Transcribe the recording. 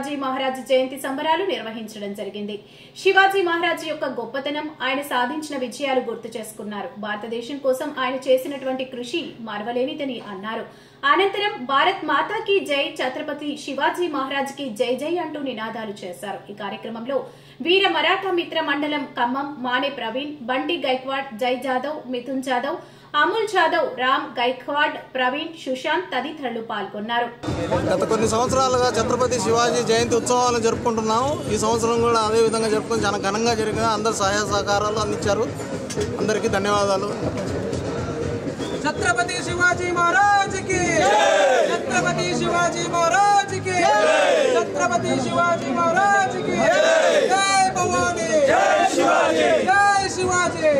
శివాజీ మహారాజ్ జయంతి సంబరాలు నిర్వహించడం జరిగింది. శివాజీ మహారాజ్ యొక్క గొప్పతనం, ఆయన సాధించిన విజయాలు గుర్తు చేసుకున్నారు. భారతదేశం కోసం ఆయన చేసినటువంటి కృషి మరవలేనిదని అన్నారు. అనంతరం భారత్ మాతాకి జై, ఛత్రపతి శివాజీ మహారాజ్ కి జై జై అంటూ నినాదాలు చేశారు. ఈ కార్యక్రమంలో వీర మరాఠా మిత్ర మండలం ఖమ్మం, మానే ప్రవీణ్, బండి గైక్వాడ్, జై జాదవ్, మిథున్ జాదవ్, అమూల్ జాదవ్, రామ్ గైక్వాడ్, ప్రవీణ్, సుశాంత్ తదితరులు పాల్గొన్నారు. గత కొన్ని సంవత్సరాలుగా ఛత్రపతి శివాజీ జయంతి ఉత్సవాలను జరుపుకుంటున్నాము. ఈ సంవత్సరం కూడా అదే విధంగా జరుపుకొని చాలా ఘనంగా జరిగిన అందరు సహాయ సహకారాలు అందించారు. అందరికీ ధన్యవాదాలు. छत्रपति शिवाजी महाराज की छत्रपति शिवाजी महाराज की छत्रपति शिवाजी महाराज की जय भवानी जय शिवाजी जय शिवाजी।